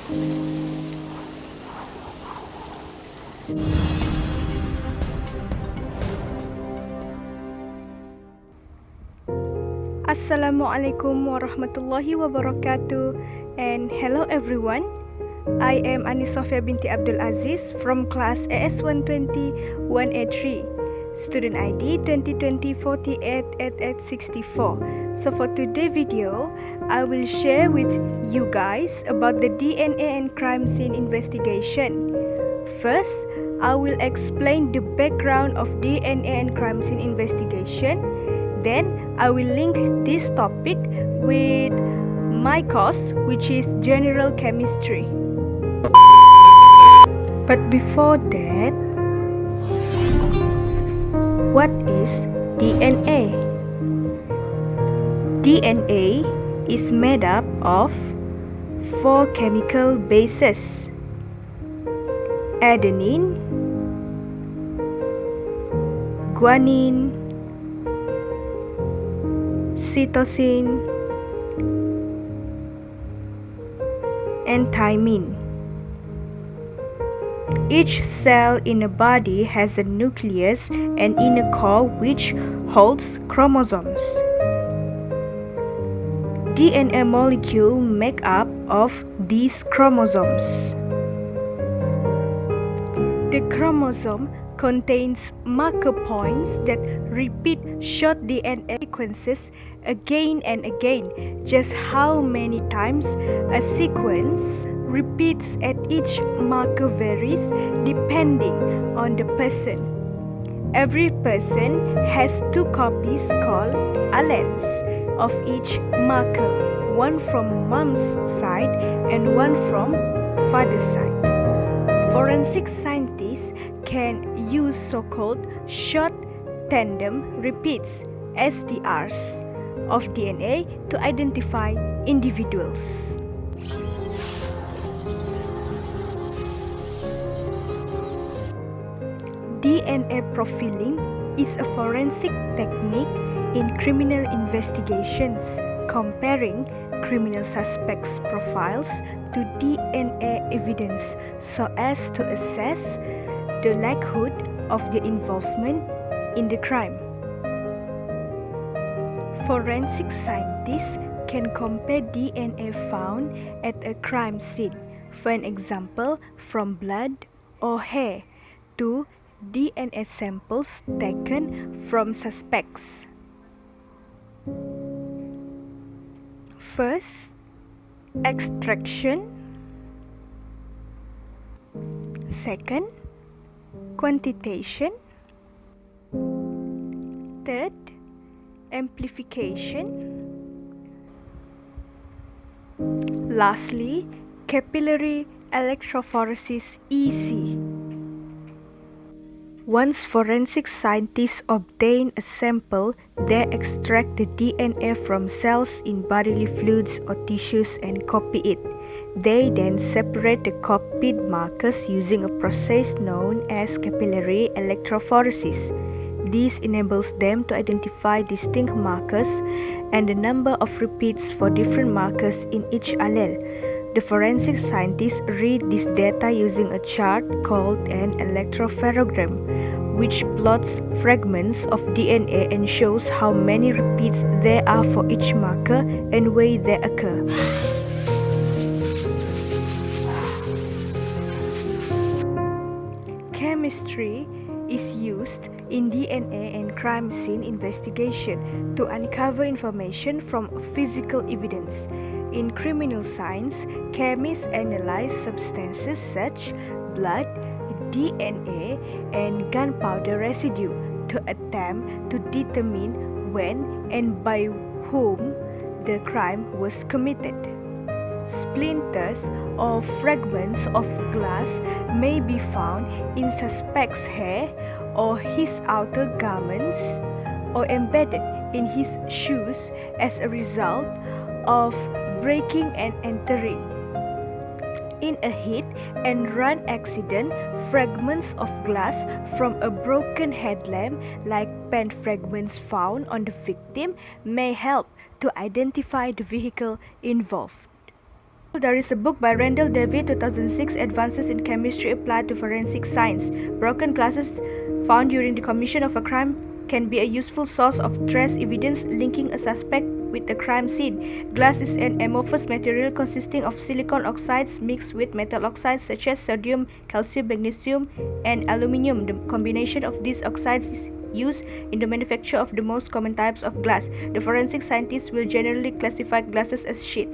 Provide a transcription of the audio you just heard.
Assalamualaikum warahmatullahi wabarakatuh, and hello everyone. I am Anisofia binti Abdul Aziz from class AS1201A3, student ID 2020-488864. So for today's video, I will share with you guys about the DNA and crime scene investigation. First, I will explain the background of DNA and crime scene investigation. Then I will link this topic with my course, which is General Chemistry. But before that, what is DNA? DNA is made up of 4 chemical bases: adenine, guanine, cytosine, and thymine. Each cell in a body has a nucleus and inner core which holds chromosomes. DNA molecule make up of these chromosomes. The chromosome contains marker points that repeat short DNA sequences again and again. Just how many times a sequence repeats at each marker varies depending on the person. Every person has 2 copies called alleles of each marker, one from mom's side and one from father's side. Forensic scientists can use so-called short tandem repeats (STRs) of DNA to identify individuals. DNA profiling is a forensic technique in criminal investigations, comparing criminal suspects' profiles to DNA evidence so as to assess the likelihood of their involvement in the crime. Forensic scientists can compare DNA found at a crime scene, for an example from blood or hair, to DNA samples taken from suspects. First, extraction. Second, quantitation. Third, amplification. Lastly, capillary electrophoresis (EC). Once forensic scientists obtain a sample, they extract the DNA from cells in bodily fluids or tissues and copy it. They then separate the copied markers using a process known as capillary electrophoresis. This enables them to identify distinct markers and the number of repeats for different markers in each allele. The forensic scientists read this data using a chart called an electropherogram, which plots fragments of DNA and shows how many repeats there are for each marker and where they occur. Chemistry is used in DNA and crime scene investigation to uncover information from physical evidence. In criminal science, chemists analyze substances such as blood, DNA, and gunpowder residue to attempt to determine when and by whom the crime was committed. Splinters or fragments of glass may be found in suspect's hair or his outer garments, or embedded in his shoes as a result of breaking and entering. In a hit-and-run accident, fragments of glass from a broken headlamp, like pen fragments found on the victim, may help to identify the vehicle involved. There is a book by Randall David 2006, Advances in Chemistry Applied to Forensic Science. Broken glasses found during the commission of a crime can be a useful source of trace evidence linking a suspect with the crime scene. Glass is an amorphous material consisting of silicon oxides mixed with metal oxides such as sodium, calcium, magnesium, and aluminium. The combination of these oxides is used in the manufacture of the most common types of glass. The forensic scientists will generally classify glasses as sheet.